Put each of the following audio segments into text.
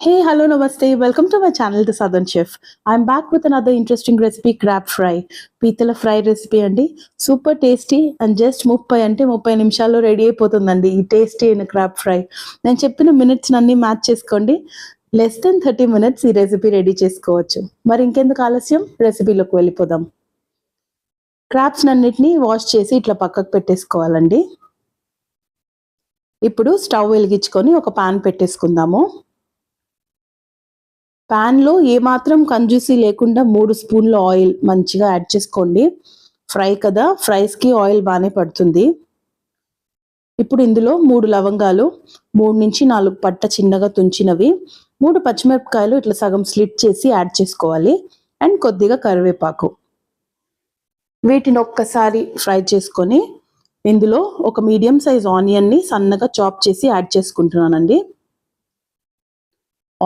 Hey, hello, namaste. Welcome to my channel, The Southern Chef. I'm back with another interesting recipe, crab fry. పీతల fry recipe అండి. Super tasty and just 30 నిమిషాల్లో ready అయిపోతుందండి ఈ tasty అయిన crab fry. నేను చెప్పిన minutes అన్ని match చేసుకోండి. లెస్ దెన్ 30 మినిట్స్ ఈ రెసిపీ రెడీ చేసుకోవచ్చు. మరి ఇంకెందుకు ఆలస్యం, రెసిపీలోకి వెళ్ళిపోదాం. క్రాబ్స్ అన్నిటిని వాష్ చేసి ఇట్లా పక్కకు పెట్టేసుకోవాలండి. ఇప్పుడు స్టవ్ వెలిగించుకొని ఒక పాన్ పెట్టేసుకుందాము. ప్యాన్లో ఏమాత్రం కంజూసీ లేకుండా 3 స్పూన్ల ఆయిల్ మంచిగా యాడ్ చేసుకోండి. ఫ్రై కదా, ఫ్రైస్కి ఆయిల్ బాగానే పడుతుంది. ఇప్పుడు ఇందులో 3 లవంగాలు, 3 నుంచి 4 పట్ట చిన్నగా తుంచినవి, 3 పచ్చిమిరపకాయలు ఇట్లా సగం స్లిట్ చేసి యాడ్ చేసుకోవాలి. అండ్ కొద్దిగా కరివేపాకు. వీటిని ఒక్కసారి ఫ్రై చేసుకొని ఇందులో ఒక మీడియం సైజ్ ఆనియన్ని సన్నగా చాప్ చేసి యాడ్ చేసుకుంటున్నానండి.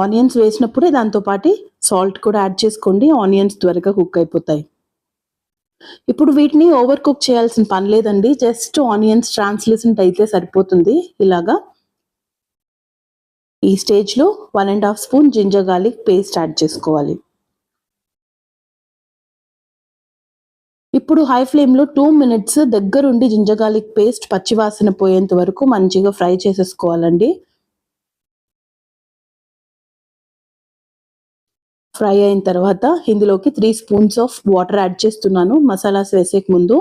ఆనియన్స్ వేసినప్పుడే దాంతోపాటు సాల్ట్ కూడా యాడ్ చేసుకోండి. ఆనియన్స్ త్వరగా కుక్ అయిపోతాయి. ఇప్పుడు వీటిని ఓవర్ కుక్ చేయాల్సిన పని లేదండి. జస్ట్ ఆనియన్స్ ట్రాన్స్లూసెంట్ అయితే సరిపోతుంది. ఇలాగా ఈ స్టేజ్లో 1.5 spoon ginger garlic paste add చేసుకోవాలి. ఇప్పుడు హై ఫ్లేమ్లో 2 మినిట్స్ దగ్గరుండి జింజర్ గార్లిక్ పేస్ట్ పచ్చివాసన పోయేంత వరకు మంచిగా ఫ్రై చేసేసుకోవాలండి. ఫ్రై అయిన తర్వాత ఇందులోకి 3 స్పూన్స్ ఆఫ్ వాటర్ యాడ్ చేస్తున్నాను. మసాలాస్ వేసే ముందు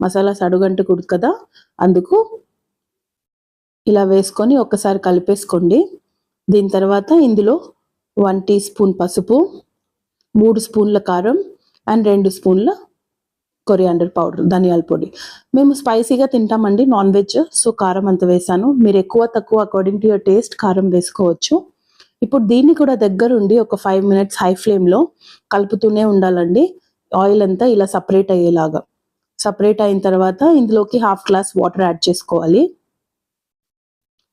మసాలాస్ అడుగంటకూడదు కదా, అందుకు ఇలా వేసుకొని ఒక్కసారి కలిపేసుకోండి. దీని తర్వాత ఇందులో 1 టీ స్పూన్ పసుపు, 3 స్పూన్ల కారం అండ్ 2 స్పూన్ల కొరియాండర్ పౌడర్, ధనియాల పొడి. మేము స్పైసీగా తింటామండి నాన్ వెజ్, సో కారం అంత వేసాను. మీరు ఎక్కువ తక్కువ అకార్డింగ్ టు యువర్ టేస్ట్ కారం వేసుకోవచ్చు. ఇప్పుడు దీన్ని కూడా దగ్గరుండి ఒక 5 మినిట్స్ హై ఫ్లేమ్లో కలుపుతూనే ఉండాలండి. ఆయిల్ అంతా ఇలా సపరేట్ అయ్యేలాగా. సపరేట్ అయిన తర్వాత ఇందులోకి 1/2 గ్లాస్ వాటర్ యాడ్ చేసుకోవాలి.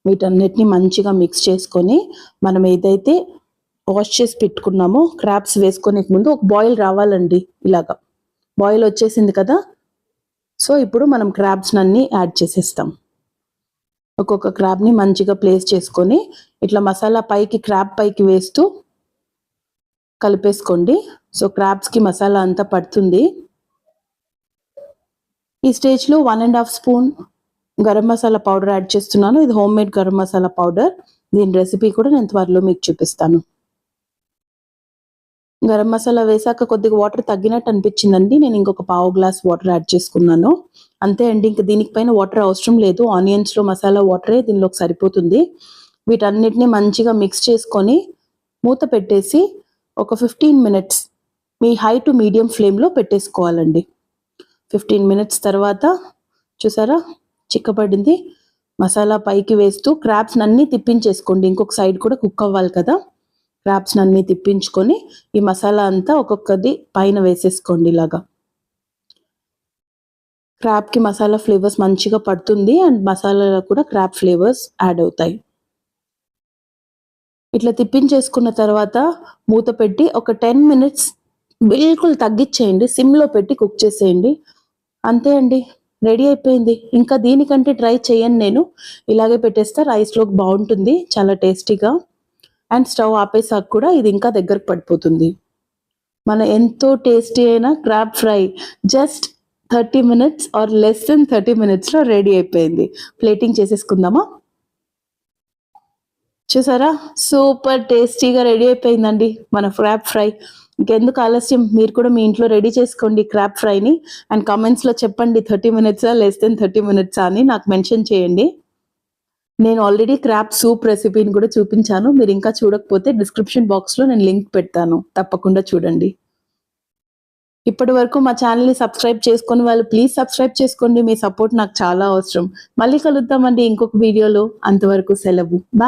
వీటన్నిటిని మంచిగా మిక్స్ చేసుకొని మనం ఏదైతే వాష్ చేసి పెట్టుకున్నామో క్రాబ్స్ వేసుకునే ముందు ఒక బాయిల్ రావాలండి. ఇలాగా బాయిల్ వచ్చేసింది కదా, సో ఇప్పుడు మనం క్రాబ్స్ అన్ని యాడ్ చేసేస్తాం. ఒక్కొక్క క్రాబ్ని మంచిగా ప్లేస్ చేసుకొని ఇట్లా మసాలా పైకి క్రాబ్ పైకి వేస్తూ కలిపేసుకోండి. సో క్రాబ్స్కి మసాలా అంతా పడుతుంది. ఈ స్టేజ్లో 1.5 spoon garam masala powder add చేస్తున్నాను. ఇది home made garam masala powder. దీని రెసిపీ కూడా నేను త్వరలో మీకు చూపిస్తాను. గరం మసాలా వేసాక కొద్దిగా వాటర్ తగ్గినట్టు అనిపించిందండి. నేను ఇంకొక 1/2 గ్లాస్ వాటర్ యాడ్ చేసుకున్నాను. అంతే అండి, ఇంకా దీనికి పైన వాటర్ అవసరం లేదు. ఆనియన్స్లో మసాలా వాటరే దీనిలోకి సరిపోతుంది. వీటన్నిటిని మంచిగా మిక్స్ చేసుకొని మూత పెట్టేసి ఒక 15 minutes me high to medium ఫ్లేమ్లో పెట్టేసుకోవాలండి. 15 మినిట్స్ తర్వాత చూసారా చిక్కబడింది. మసాలా పైకి వేస్తూ క్రాబ్స్ అన్నీ తిప్పించేసుకోండి. ఇంకొక సైడ్ కూడా కుక్ అవ్వాలి కదా. క్రాబ్స్ అన్నీ తిప్పించుకొని ఈ మసాలా అంతా ఒక్కొక్కది పైన వేసేసుకోండి. ఇలాగా క్రాబ్కి మసాలా ఫ్లేవర్స్ మంచిగా పడుతుంది అండ్ మసాలాలో కూడా క్రాబ్ ఫ్లేవర్స్ యాడ్ అవుతాయి. ఇట్లా తిప్పించేసుకున్న తర్వాత మూత పెట్టి ఒక 10 మినిట్స్ బిల్కుల్ తగ్గించేయండి. సిమ్లో పెట్టి కుక్ చేసేయండి. అంతే అండి, రెడీ అయిపోయింది. ఇంకా దీనికంటే ట్రై చేయను నేను. ఇలాగే పెట్టేస్తే రైస్లోకి బాగుంటుంది, చాలా టేస్టీగా. అండ్ స్టవ్ ఆపేసాక కూడా ఇది ఇంకా దగ్గరకు పడిపోతుంది. మన ఎంతో టేస్టీ అయిన crab fry just 30 minutes or less than 30 మినిట్స్లో రెడీ అయిపోయింది. ప్లేటింగ్ చేసేసుకుందామా? చూసారా, సూపర్ టేస్టీగా రెడీ అయిపోయిందండి మన క్రాబ్ ఫ్రై. ఇంకెందుకు ఆలస్యం, మీరు కూడా మీ ఇంట్లో రెడీ చేసుకోండి క్రాబ్ ఫ్రైని. అండ్ కామెంట్స్లో చెప్పండి 30 మినిట్సా లెస్ దెన్ 30 మినిట్సా అని నాకు మెన్షన్ చేయండి. నేను ఆల్రెడీ క్రాబ్ సూప్ రెసిపీని కూడా చూపించాను. మీరు ఇంకా చూడకపోతే డిస్క్రిప్షన్ బాక్స్లో నేను లింక్ పెడతాను, తప్పకుండా చూడండి. ఇప్పటి వరకు మా ఛానల్ని సబ్స్క్రైబ్ చేసుకుని వాళ్ళు ప్లీజ్ సబ్స్క్రైబ్ చేసుకోండి. మీ సపోర్ట్ నాకు చాలా అవసరం. మళ్ళీ కలుద్దామండి ఇంకొక వీడియోలో. అంతవరకు సెలవు. బాయ్.